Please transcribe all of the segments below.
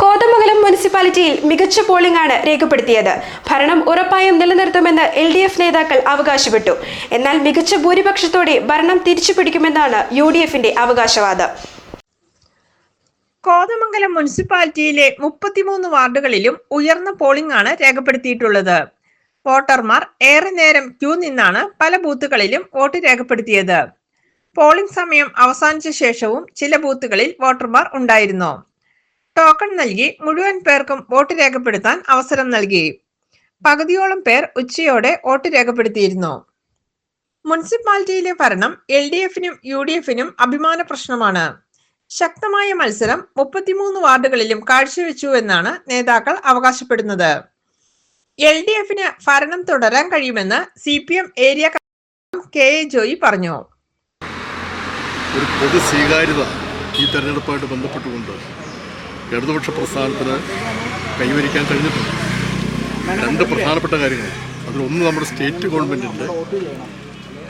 കോതമംഗലം മുനിസിപ്പാലിറ്റിയിൽ മികച്ച പോളിംഗ് ആണ് രേഖപ്പെടുത്തിയത്. ഭരണം ഉറപ്പായും നിലനിർത്തുമെന്ന് LDF നേതാക്കൾ അവകാശപ്പെട്ടു. എന്നാൽ മികച്ച ഭൂരിപക്ഷത്തോടെ ഭരണം തിരിച്ചുപിടിക്കുമെന്നാണ് UDFന്റെ അവകാശവാദം. കോതമംഗലം മുനിസിപ്പാലിറ്റിയിലെ 33 വാർഡുകളിലും ഉയർന്ന പോളിംഗ് ആണ് രേഖപ്പെടുത്തിയിട്ടുള്ളത്. വോട്ടർമാർ ഏറെ നേരം ക്യൂ നിന്നാണ് പല ബൂത്തുകളിലും വോട്ട് രേഖപ്പെടുത്തിയത്. പോളിംഗ് സമയം അവസാനിച്ച ശേഷവും ചില ബൂത്തുകളിൽ വോട്ടർമാർ ഉണ്ടായിരുന്നു. ടോക്കൺ നൽകി മുഴുവൻ പേർക്കും വോട്ട് രേഖപ്പെടുത്താൻ അവസരം നൽകി. പകുതിയോളം പേർ ഉച്ചയോടെ വോട്ട് രേഖപ്പെടുത്തിയിരുന്നു. മുനിസിപ്പാലിറ്റിയിലെ ഭരണം LDFനും UDFനും അഭിമാന പ്രശ്നമാണ്. ശക്തമായ മത്സരം 33 വാർഡുകളിലും കാഴ്ചവെച്ചുവെന്നാണ് നേതാക്കൾ അവകാശപ്പെടുന്നത്. LDFന് ഭരണം തുടരാൻ കഴിയുമെന്ന് CPM ഏരിയ KA ജോയി പറഞ്ഞു. ഒരു പൊതു സ്വീകാര്യത ഈ തെരഞ്ഞെടുപ്പായിട്ട് ബന്ധപ്പെട്ടുകൊണ്ട് ഇടതുപക്ഷ പ്രസ്ഥാനത്തിന് കൈവരിക്കാൻ കഴിഞ്ഞിട്ടുണ്ട്. രണ്ട് പ്രധാനപ്പെട്ട കാര്യങ്ങൾ. അതിലൊന്ന് നമ്മുടെ സ്റ്റേറ്റ് ഗവൺമെൻറ്റിൻ്റെ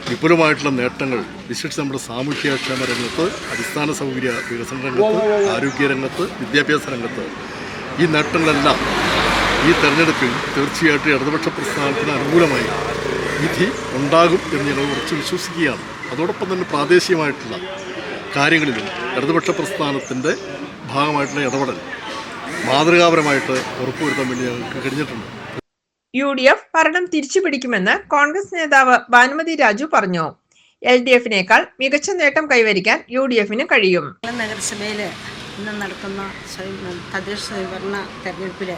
വിപുലമായിട്ടുള്ള നേട്ടങ്ങൾ, വിശേഷിച്ച് നമ്മുടെ സാമൂഹ്യക്ഷേമ രംഗത്ത്, അടിസ്ഥാന സൗകര്യ വികസന രംഗത്ത്, ആരോഗ്യരംഗത്ത്, വിദ്യാഭ്യാസ രംഗത്ത് ഈ നേട്ടങ്ങളെല്ലാം ഈ തെരഞ്ഞെടുപ്പിൽ തീർച്ചയായിട്ടും ഇടതുപക്ഷ പ്രസ്ഥാനത്തിന് അനുകൂലമായി വിധി ഉണ്ടാകും എന്ന് ഞങ്ങൾ ഉറച്ചു വിശ്വസിക്കുകയാണ്. അതോടൊപ്പം തന്നെ പ്രാദേശികമായിട്ടുള്ള കാര്യങ്ങളിലും ഇടതുപക്ഷ പ്രസ്ഥാനത്തിൻ്റെ ഭാഗമായിട്ടുള്ള ഇടപെടൽ മാതൃകാപരമായിട്ട് ഉറപ്പുവരുത്താൻ വേണ്ടി ഞങ്ങൾക്ക് കഴിഞ്ഞിട്ടുണ്ട്. UDF ഭരണം തിരിച്ചുപിടിക്കുമെന്ന് കോൺഗ്രസ് നേതാവ് ഭാനുമതി രാജു പറഞ്ഞു. LDFനേക്കാൾ മികച്ച നേട്ടം കൈവരിക്കാൻ UDFന് കഴിയും. നഗരസഭയിൽ ഇന്ന് നടക്കുന്ന തദ്ദേശ സ്വയംഭരണ തെരഞ്ഞെടുപ്പിൽ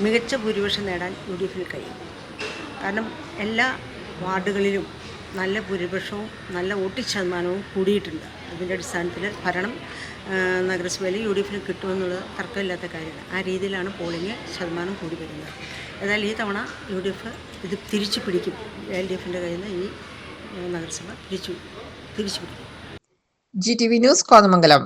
മികച്ച ഭൂരിപക്ഷം നേടാൻ UDFന് കഴിയും. കാരണം എല്ലാ വാർഡുകളിലും നല്ല ഭൂരിപക്ഷവും നല്ല വോട്ടിംഗ് ശതമാനവും കൂടിയിട്ടുണ്ട്. അതിൻ്റെ അടിസ്ഥാനത്തിൽ ഭരണം നഗരസഭയിൽ UDFന് കിട്ടുമെന്നുള്ളത് തർക്കമില്ലാത്ത കാര്യമാണ്. ആ രീതിയിലാണ് പോളിംഗ് ശതമാനം കൂടി വരുന്നത്. എന്നാൽ ഈ തവണ UDF ഇത് തിരിച്ചു പിടിക്കും. LDFൻ്റെ കയ്യിൽ നിന്ന് ഈ നഗരസഭ തിരിച്ചു പിടിക്കും. GTV news Kothamangalam.